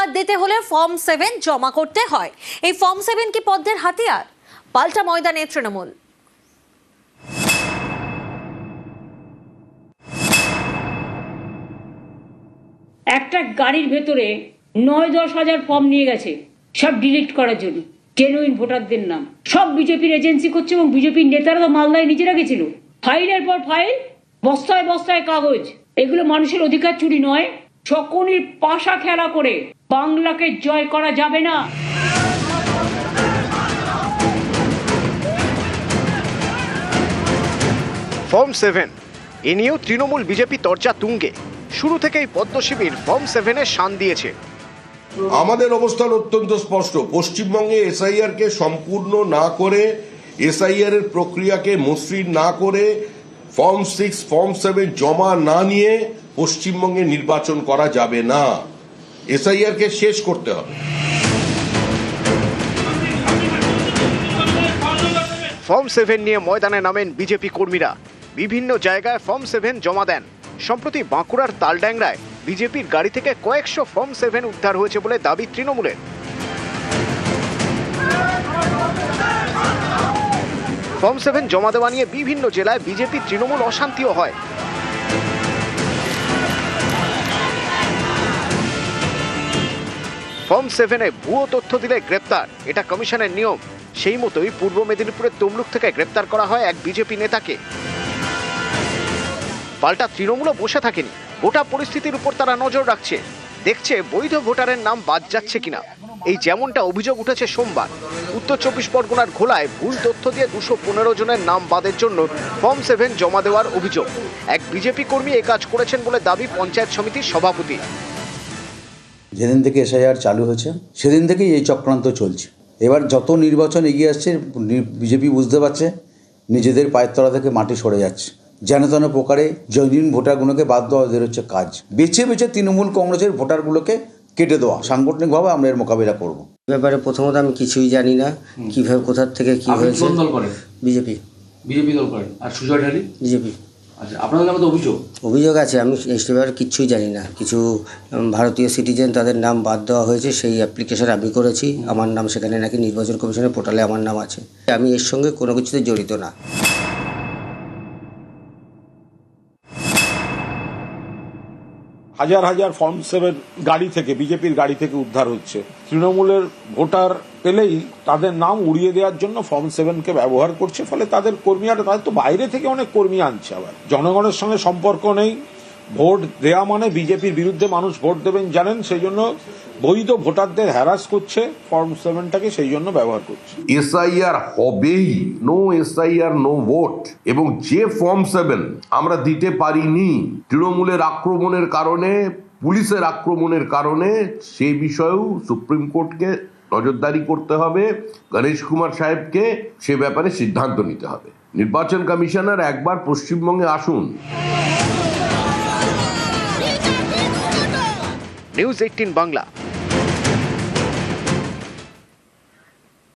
Voter দিতে হলে form 7 জমা করতে হয়। এই ফর্ম 7 কি পদ্মের হাতিয়ার? পাল্টা ময়দানে তৃণমূল। একটা গাড়ির ভেতরে 9-10 হাজার ফর্ম নিয়ে গেছে, সব ডিলিট করার জন্য। জেনুইন ভোটারদের নাম সব বিজেপির এজেন্সি করছে এবং বিজেপির নেতারা তো মালদায় নিজেরা গেছিল। ফাইলের পর ফাইল, বস্তায় বস্তায় কাগজ। এগুলো মানুষের অধিকার চুরি নয়, শকুনির পাশা খেলা করে বাংলাকে জয় করা যাবে না। ফর্ম 7 এ নিয়েও তৃণমূল বিজেপি তরজা তুঙ্গে। শুরু থেকেই পদ্ম শিবির ফর্ম 7-এর শান দিয়েছে। আমাদের অবস্থান অত্যন্ত স্পষ্ট। পশ্চিমবঙ্গে এসআইআর কে সম্পূর্ণ না করে, এসআইআর এর প্রক্রিয়াকে মসৃণ না করে, ফর্ম 6 ফর্ম 7 জমা না নিয়ে পশ্চিমবঙ্গে নির্বাচন করা যাবে না। এসআইআর কে শেষ করতে হবে। ফর্ম 7 নিয়ে ময়দানে নামেন বিজেপি কর্মীরা। বিভিন্ন জায়গায় ফর্ম 7 জমা দেন। সম্প্রতি বাঁকুড়ার তালড্যাংরায় বিজেপির গাড়ি থেকে কয়েকশো ফর্ম 7 উদ্ধার হয়েছে বলে দাবি তৃণমূলের। ফর্ম 7 জমা দেওয়া নিয়ে বিভিন্ন জেলায় বিজেপি তৃণমূল অশান্তিও হয়। ফর্ম 7-এ ভুয়ো তথ্য দিলে গ্রেপ্তার, এটা কমিশনের নিয়ম। সেই মতোই পূর্ব মেদিনীপুরের তমলুক থেকে গ্রেপ্তার করা হয় এক বিজেপি নেতাকে। পাল্টা তৃণমূলও বসে থাকেনি। গোটা পরিস্থিতির উপর তারা নজর রাখছে, দেখছে বৈধ ভোটারের নাম বাদ যাচ্ছে কিনা। এই যেমনটা অভিযোগ উঠেছে সোমবার উত্তর 24 পরগনার ঘোলায় ভুল তথ্য দিয়ে 215 জনের নাম বাদের জন্য ফর্ম 7 জমা দেওয়ার অভিযোগ। এক বিজেপি কর্মী এই কাজ করেছেন বলে দাবি পঞ্চায়েত সমিতির সভাপতি। যেদিন থেকে এসআইআর চালু হয়েছে সেদিন থেকেই এই চক্রান্ত চলছে। এবার যত নির্বাচন এগিয়ে আসছে বিজেপি বুঝতে পারছে নিজেদের পায়ের তলা থেকে মাটি সরে যাচ্ছে। যেন তেন প্রকারে জৈন ভোটারগুলোকে বাদ দেওয়া ওদের হচ্ছে কাজ। বেছে বেছে তৃণমূল কংগ্রেসের ভোটারগুলোকে কেটে দেওয়া। সাংগঠনিকভাবে আমরা এর মোকাবিলা করব। ব্যাপারে প্রথমত আমি কিছুই জানি না, কিভাবে কোথা থেকে কি হয়েছে। বিজেপি দল করেন। আর সুজয় ঢালি বিজেপি। আচ্ছা, আপনাদের নামে তো অভিযোগ আছে, আমি এই ব্যাপারে কিচ্ছুই জানি না। কিছু ভারতীয় সিটিজেন তাদের নাম বাদ দেওয়া হয়েছে, সেই অ্যাপ্লিকেশন আমি করেছি। আমার নাম সেখানে নাকি নির্বাচন কমিশনের পোর্টালে আমার নাম আছে। আমি এর সঙ্গে কোনো কিছুতে জড়িত না। হাজার হাজার ফর্ম 7 গাড়ি থেকে, বিজেপির গাড়ি থেকে উদ্ধার হচ্ছে। তৃণমূলের ভোটার পেলেই তাদের নাম উড়িয়ে দেওয়ার জন্য ফর্ম 7-কে ব্যবহার করছে। ফলে তাদের কর্মীরা, তাদের তো বাইরে থেকে অনেক কর্মী আনছে। আবার জনগণের সঙ্গে সম্পর্ক নেই। ভোট দেয়া মানে বিজেপির বিরুদ্ধে মানুষ ভোট দেবেন জানেন, সেই জন্য বৈধ ভোটারদের হ্যারাস করছে, ফর্ম 7-টাকে সেই জন্য ব্যবহার করছে। এসআইআর হবেই, নো এসআইআর নো ভোট। এবং যে ফর্ম 7 আমরা দিতে পারিনি তৃণমূলের আক্রমণের কারণে, পুলিশের আক্রমণের কারণে, সেই বিষয়েও সুপ্রিম কোর্টকে নজরদারি করতে হবে। গণেশ কুমার সাহেবকে সে ব্যাপারে সিদ্ধান্ত নিতে হবে। নির্বাচন কমিশনার একবার পশ্চিমবঙ্গে আসুন। নিউজ 18 বাংলা।